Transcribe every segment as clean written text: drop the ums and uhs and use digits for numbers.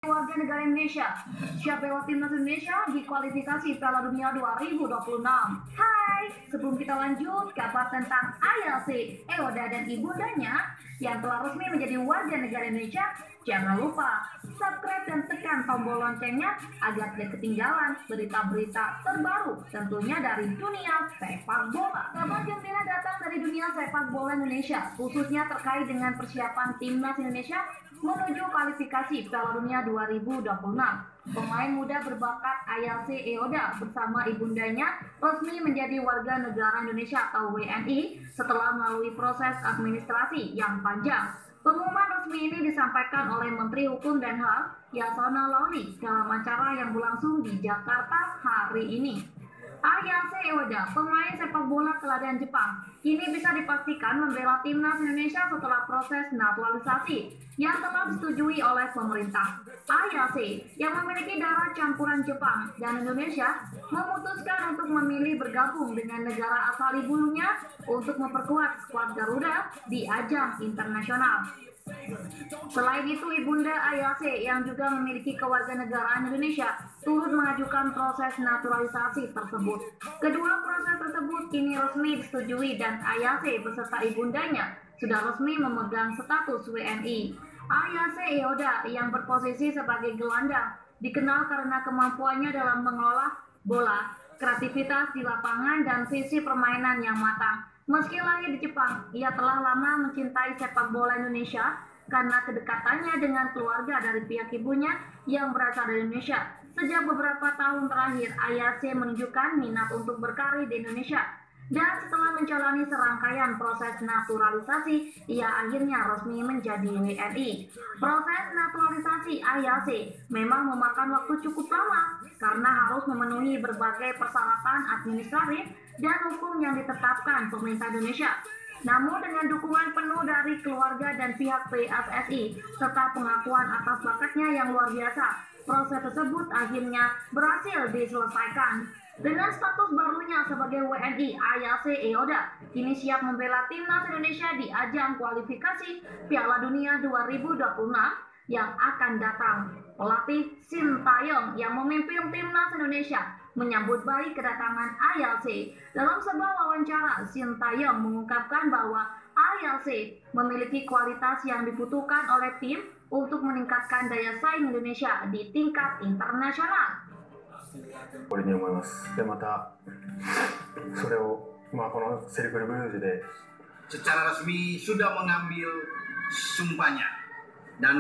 Warga negara Indonesia siap bela timnas Indonesia di kualifikasi Piala Dunia 2026. Hai, sebelum kita lanjut kabar tentang ILC, Eoda dan ibundanya yang telah resmi menjadi warga negara Indonesia, jangan lupa subscribe dan tekan tombol loncengnya agar tidak ketinggalan berita-berita terbaru tentunya dari dunia sepak bola. Kabar gembira datang dari dunia sepak bola Indonesia, khususnya terkait dengan persiapan timnas Indonesia menuju kualifikasi Piala Dunia 2026. Pemain muda berbakat ILC Eoda bersama ibundanya resmi menjadi warga negara Indonesia atau WNI setelah melalui proses administrasi yang panjang. Pengumuman resmi ini disampaikan oleh Menteri Hukum dan HAM Yasona Lauli dalam acara yang berlangsung di Jakarta hari ini. ILC Eoda, pemain sepak bola teladan Jepang, kini bisa dipastikan membela timnas Indonesia setelah proses naturalisasi yang telah disetujui oleh pemerintah. ILC yang memiliki darah campuran Jepang dan Indonesia memutuskan untuk memilih bergabung dengan negara asal ibunya untuk memperkuat skuad Garuda di ajang internasional. Selain itu, ibunda ILC yang juga memiliki kewarganegaraan Indonesia turut mengajukan proses naturalisasi tersebut. Kedua proses tersebut kini resmi disetujui dan ILC beserta ibundanya sudah resmi memegang status WNI. ILC Eoda yang berposisi sebagai gelandang dikenal karena kemampuannya dalam mengelola bola, kreativitas di lapangan, dan visi permainan yang matang. Meski lahir di Jepang, ia telah lama mencintai sepak bola Indonesia karena kedekatannya dengan keluarga dari pihak ibunya yang berasal dari Indonesia. Sejak beberapa tahun terakhir, ILC menunjukkan minat untuk berkarir di Indonesia. Dan setelah menjalani serangkaian proses naturalisasi, ia akhirnya resmi menjadi WNI. Proses naturalisasi ILC memang memakan waktu cukup lama karena harus memenuhi berbagai persyaratan administratif dan hukum yang ditetapkan pemerintah Indonesia. Namun dengan dukungan penuh dari keluarga dan pihak PSSI serta pengakuan atas bakatnya yang luar biasa, proses tersebut akhirnya berhasil diselesaikan. Dengan status barunya sebagai WNI, ILC Eoda kini siap membela timnas Indonesia di ajang kualifikasi Piala Dunia 2026 yang akan datang. Pelatih Sintayong yang memimpin timnas Indonesia menyambut baik kedatangan ILC. Dalam sebuah wawancara, Sintayong mengungkapkan bahwa ILC memiliki kualitas yang dibutuhkan oleh tim untuk meningkatkan daya saing Indonesia di tingkat internasional. これに思います。でまたそれをこのセルクルブルージュで secara resmi sudah mengambil sumpahnya dan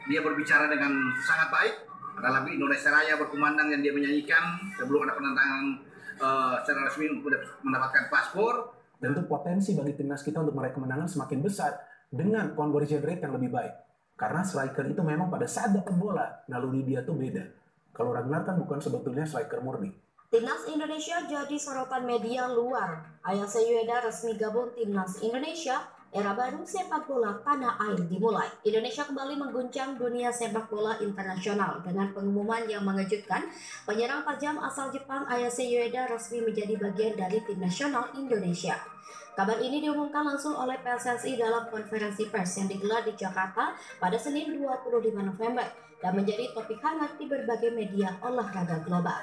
dia berbicara dengan sangat baik. Ada lagu Indonesia Raya berkumandang yang dia menyanyikan sebelum ada penantangan secara resmi untuk mendapatkan paspor. Dan itu potensi bagi timnas kita untuk meraih kemenangan semakin besar dengan conversion rate yang lebih baik. Karena striker itu memang pada saat dapat bola, naluri dia tuh beda. Kalau Ragnar kan bukan sebetulnya striker murni. Timnas Indonesia jadi sorotan media luar. ILC Eoda resmi gabung Timnas Indonesia. Era baru sepak bola tanah air dimulai. Indonesia kembali mengguncang dunia sepak bola internasional dengan pengumuman yang mengejutkan. Penyerang tajam asal Jepang ILC Eoda resmi menjadi bagian dari tim nasional Indonesia. Kabar ini diumumkan langsung oleh PSSI dalam konferensi pers yang digelar di Jakarta pada Senin 25 November dan menjadi topik hangat di berbagai media olahraga global.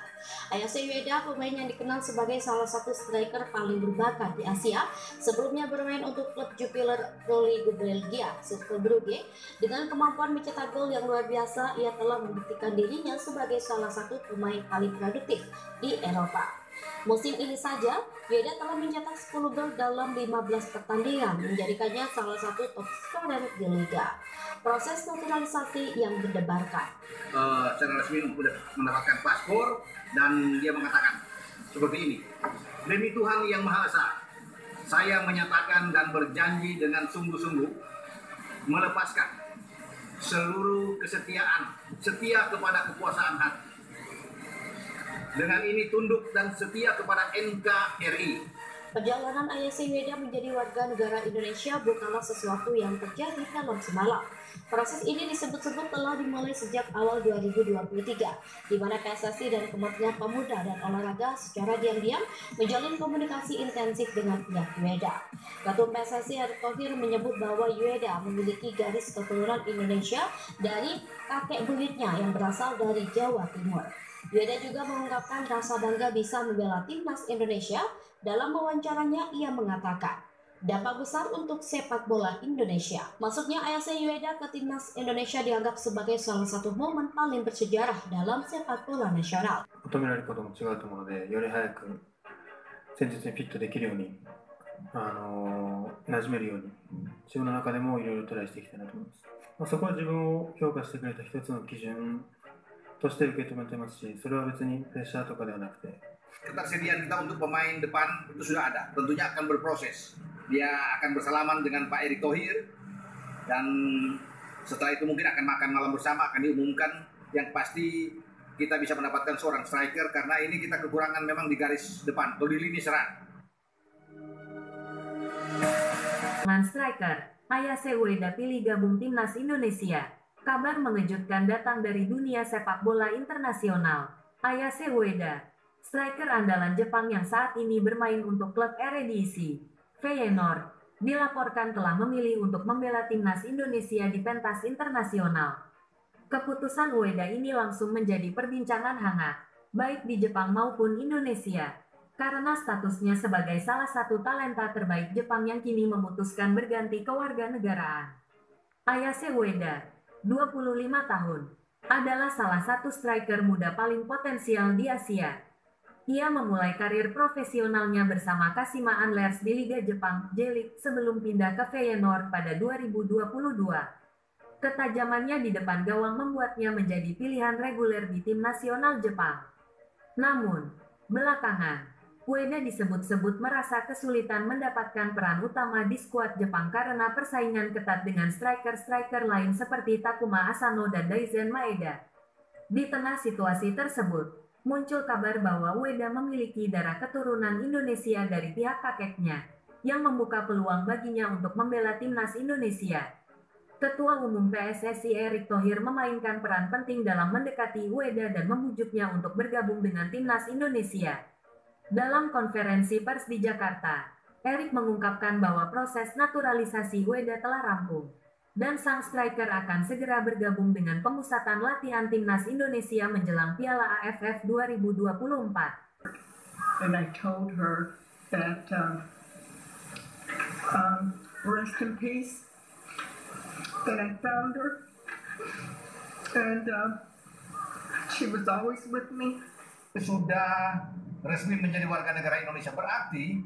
ILC Eoda, pemain yang dikenal sebagai salah satu striker paling berbakat di Asia, sebelumnya bermain untuk klub Jupiler Pro League Belgia, Cercle Brugge. Dengan kemampuan mencetak gol yang luar biasa, ia telah membuktikan dirinya sebagai salah satu pemain paling produktif di Eropa. Musim ini saja, Eoda telah mencetak 10 gol dalam 15 pertandingan, menjadikannya salah satu top scorer di Liga. Proses naturalisasi yang berdebarkan. Secara resmi sudah mendapatkan paspor dan dia mengatakan seperti ini. Demi Tuhan Yang Maha Esa, saya menyatakan dan berjanji dengan sungguh-sungguh melepaskan seluruh kesetiaan, setia kepada kekuasaan hati. Dengan ini tunduk dan setia kepada NKRI Perjalanan Ayase Ueda menjadi warga negara Indonesia bukanlah sesuatu yang terjadi dalam semalam. Proses ini disebut-sebut telah dimulai sejak awal 2023, di mana PSSI dan Kementerian Pemuda dan Olahraga secara diam-diam menjalin komunikasi intensif dengan pihak Ueda. Ketum PSSI Erick Thohir menyebut bahwa Ueda memiliki garis keturunan Indonesia dari kakek buyutnya yang berasal dari Jawa Timur. Ueda juga mengungkapkan rasa bangga bisa membela timnas Indonesia. Dalam wawancaranya, ia mengatakan, dampak besar untuk sepak bola Indonesia. Maksudnya Ayase Ueda ke timnas Indonesia dianggap sebagai salah satu momen paling bersejarah dalam sepak bola nasional. 求められることも違うと思うので、より早く戦術にフィットできるように、馴染めるように、自分の中でもいろいろトライしていきたいなと思います。そこは自分を評価してくれた一つの基準として受け止めてますし、それは別にプレッシャーとかではなくて、 Ketersediaan kita untuk pemain depan itu sudah ada, tentunya akan berproses. Dia akan bersalaman dengan Pak Erick Thohir, dan setelah itu mungkin akan makan malam bersama, akan diumumkan. Yang pasti kita bisa mendapatkan seorang striker, karena ini kita kekurangan memang di garis depan atau di lini serang. Striker Ayase Ueda pilih gabung timnas Indonesia. Kabar mengejutkan datang dari dunia sepak bola internasional. Ayase Ueda, striker andalan Jepang yang saat ini bermain untuk klub Eredivisie Feyenoord, dilaporkan telah memilih untuk membela timnas Indonesia di pentas internasional. Keputusan Ueda ini langsung menjadi perbincangan hangat, baik di Jepang maupun Indonesia, karena statusnya sebagai salah satu talenta terbaik Jepang yang kini memutuskan berganti kewarganegaraan. Ayase Ueda, 25 tahun, adalah salah satu striker muda paling potensial di Asia. Ia memulai karir profesionalnya bersama Kashima Antlers di Liga Jepang J-League sebelum pindah ke Feyenoord pada 2022. Ketajamannya di depan gawang membuatnya menjadi pilihan reguler di tim nasional Jepang. Namun, belakangan, Ueda disebut-sebut merasa kesulitan mendapatkan peran utama di skuad Jepang karena persaingan ketat dengan striker-striker lain seperti Takuma Asano dan Daizen Maeda. Di tengah situasi tersebut, muncul kabar bahwa Ueda memiliki darah keturunan Indonesia dari pihak kakeknya, yang membuka peluang baginya untuk membela timnas Indonesia. Ketua Umum PSSI Erick Thohir memainkan peran penting dalam mendekati Ueda dan membujuknya untuk bergabung dengan timnas Indonesia. Dalam konferensi pers di Jakarta, Erick mengungkapkan bahwa proses naturalisasi Ueda telah rampung, dan sang striker akan segera bergabung dengan pemusatan latihan timnas Indonesia menjelang Piala AFF 2024. And I told her that rest in peace, that I found her, and she was always with me. Sudah resmi menjadi warga negara Indonesia, berarti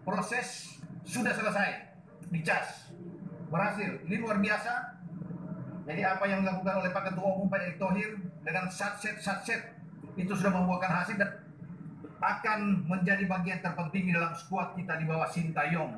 proses sudah selesai, dicas. Berhasil, ini luar biasa. Jadi apa yang dilakukan oleh Pak Ketua Umum Pak Erick Thohir dengan satset itu sudah membuahkan hasil dan akan menjadi bagian terpenting di dalam skuad kita di bawah Sintayong.